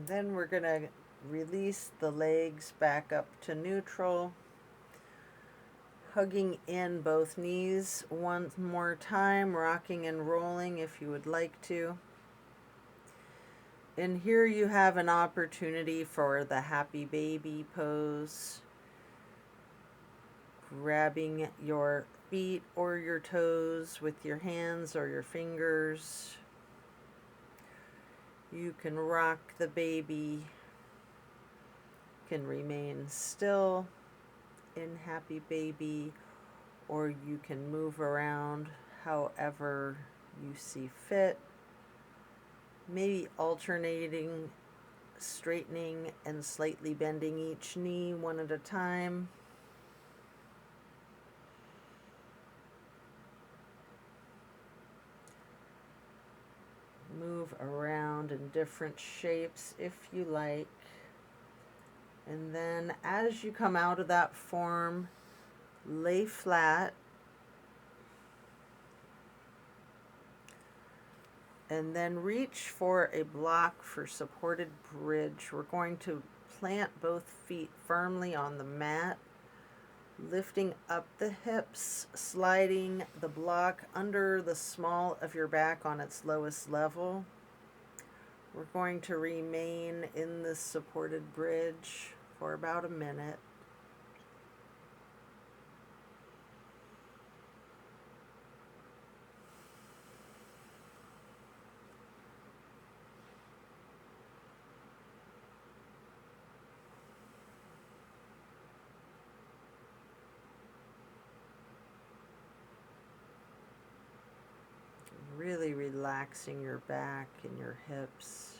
Then we're going to Release the legs back up to neutral. Hugging in both knees one more time, rocking and rolling if you would like to. And here you have an opportunity for the happy baby pose. Grabbing your feet or your toes with your hands or your fingers. You can rock the baby. You can remain still in happy baby, or you can move around however you see fit. Maybe alternating, straightening and slightly bending each knee one at a time. Move around in different shapes if you like. And then as you come out of that form, lay flat. And then reach for a block for supported bridge. We're going to plant both feet firmly on the mat, lifting up the hips, sliding the block under the small of your back on its lowest level. We're going to remain in this supported bridge for about a minute. Really relaxing your back and your hips.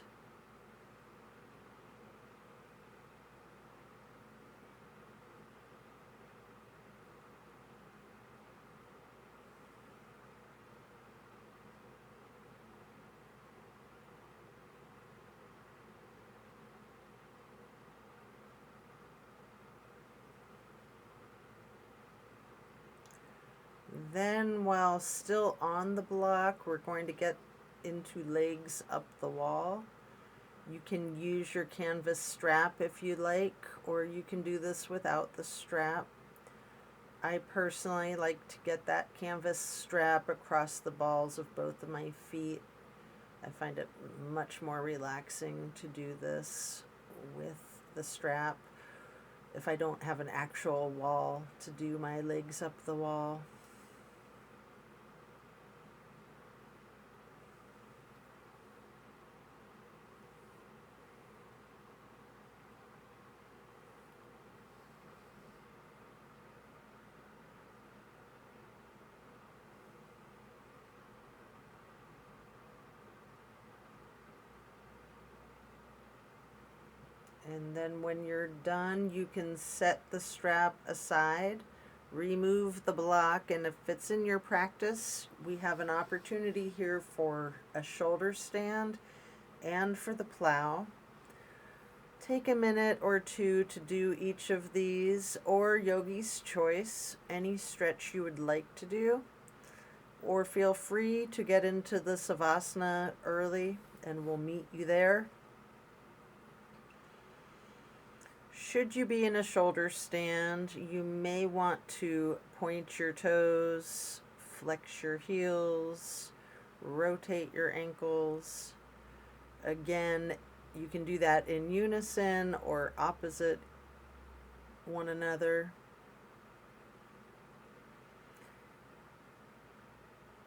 Then, while still on the block, we're going to get into legs up the wall. You can use your canvas strap if you like, or you can do this without the strap. I personally like to get that canvas strap across the balls of both of my feet. I find it much more relaxing to do this with the strap if I don't have an actual wall to do my legs up the wall. And then when you're done, you can set the strap aside, remove the block, and if it's in your practice, we have an opportunity here for a shoulder stand and for the plow. Take a minute or two to do each of these, or yogi's choice, any stretch you would like to do, or feel free to get into the savasana early and we'll meet you there. Should you be in a shoulder stand, you may want to point your toes, flex your heels, rotate your ankles. Again, you can do that in unison or opposite one another.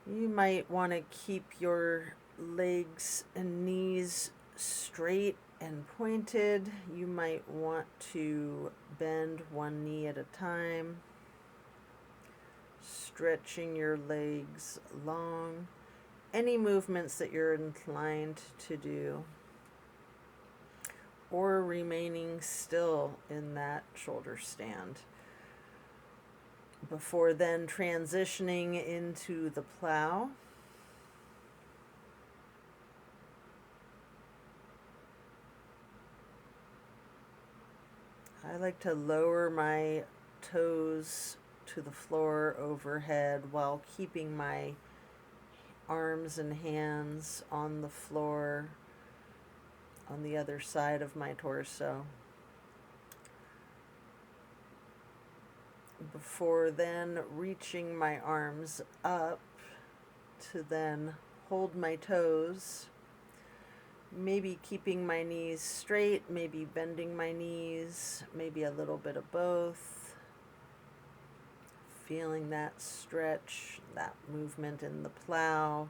You might want to keep your legs and knees straight and pointed. You might want to bend one knee at a time, stretching your legs long. Any movements that you're inclined to do, or remaining still in that shoulder stand before then transitioning into the plow. I like to lower my toes to the floor overhead while keeping my arms and hands on the floor, on the other side of my torso. Before then reaching my arms up to then hold my toes, maybe keeping my knees straight, maybe bending my knees, maybe a little bit of both. Feeling that stretch, that movement in the plow.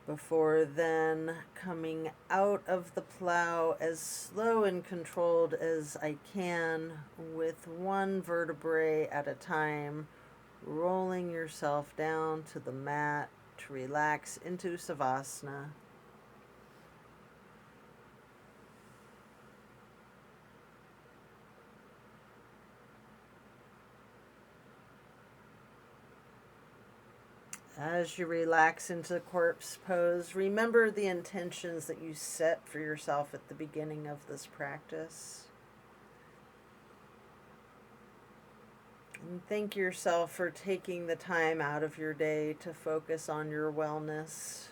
Before then coming out of the plow as slow and controlled as I can, with one vertebrae at a time, rolling yourself down to the mat to relax into Savasana. As you relax into corpse pose, remember the intentions that you set for yourself at the beginning of this practice. And thank yourself for taking the time out of your day to focus on your wellness,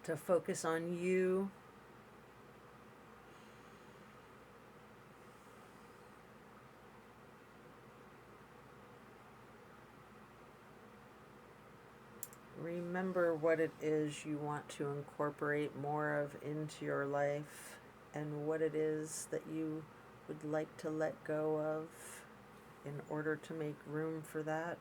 to focus on you. Remember what it is you want to incorporate more of into your life, and what it is that you would like to let go of in order to make room for that.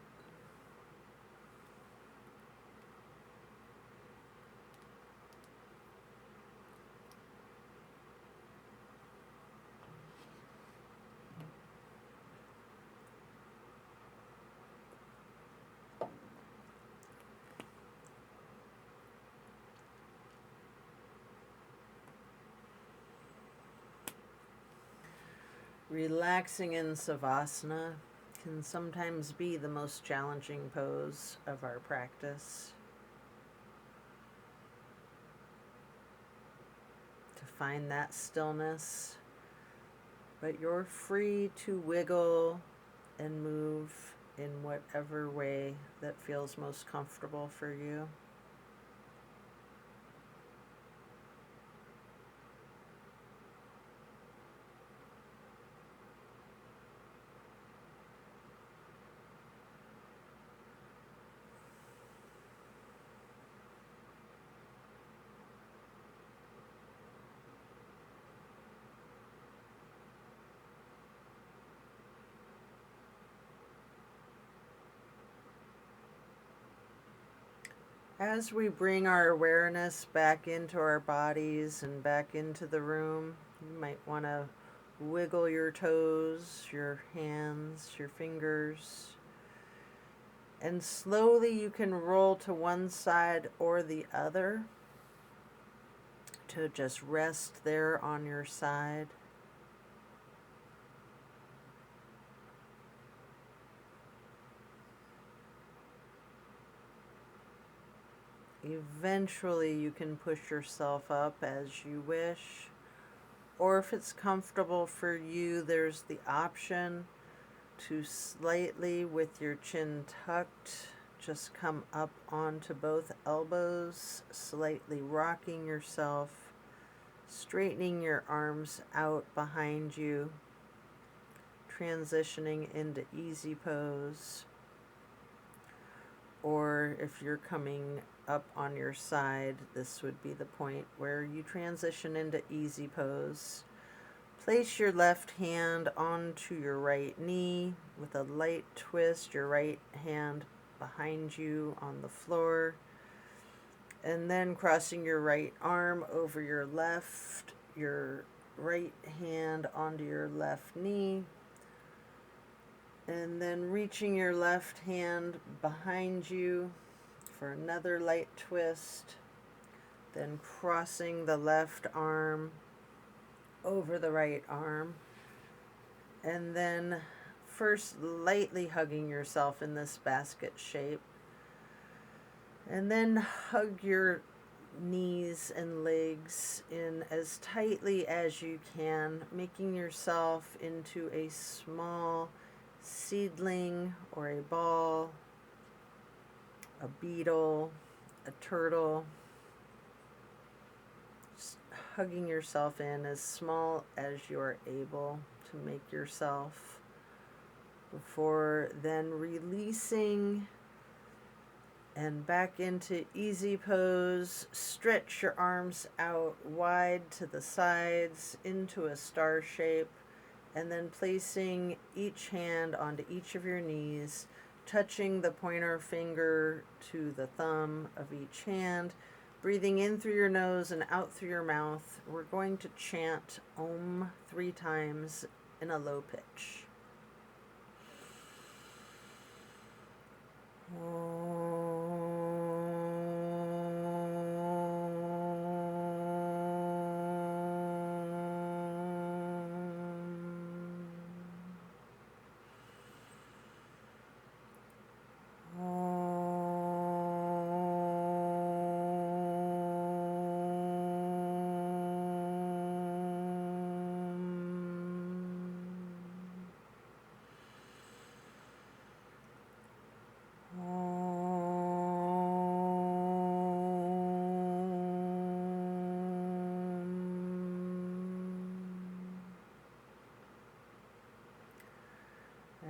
Relaxing in Savasana can sometimes be the most challenging pose of our practice. To find that stillness, but you're free to wiggle and move in whatever way that feels most comfortable for you. As we bring our awareness back into our bodies and back into the room, you might want to wiggle your toes, your hands, your fingers, and slowly you can roll to one side or the other to just rest there on your side. Eventually you can push yourself up as you wish, or if it's comfortable for you, there's the option to slightly, with your chin tucked, just come up onto both elbows, slightly rocking yourself, straightening your arms out behind you, transitioning into easy pose. Or if you're coming up on your side, this would be the point where you transition into easy pose. Place your left hand onto your right knee with a light twist, your right hand behind you on the floor, and then crossing your right arm over your right hand onto your left knee, and then reaching your left hand behind you for another light twist, then crossing the left arm over the right arm, and then first lightly hugging yourself in this basket shape, and then hug your knees and legs in as tightly as you can, making yourself into a small seedling or a ball, a beetle, a turtle, hugging yourself in as small as you're able to make yourself, before then releasing and back into easy pose. Stretch your arms out wide to the sides into a star shape, and then placing each hand onto each of your knees, touching the pointer finger to the thumb of each hand, breathing in through your nose and out through your mouth. We're going to chant Om 3 times in a low pitch.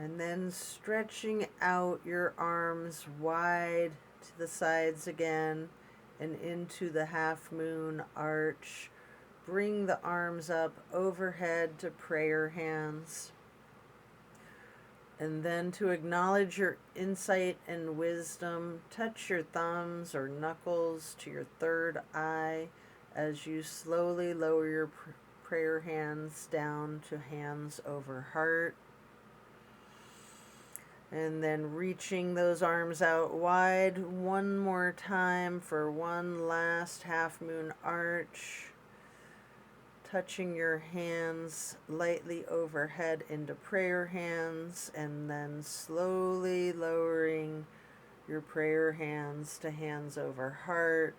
And then stretching out your arms wide to the sides again and into the half moon arch. Bring the arms up overhead to prayer hands. And then to acknowledge your insight and wisdom, touch your thumbs or knuckles to your third eye as you slowly lower your prayer hands down to hands over heart. And then reaching those arms out wide one more time for one last half moon arch. Touching your hands lightly overhead into prayer hands, and then slowly lowering your prayer hands to hands over heart,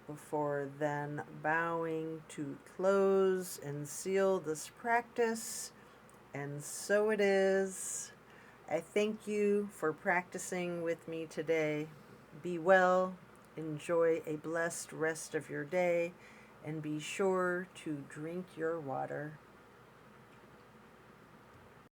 before then bowing to close and seal this practice. And so it is. I thank you for practicing with me today. Be well, enjoy a blessed rest of your day, and be sure to drink your water.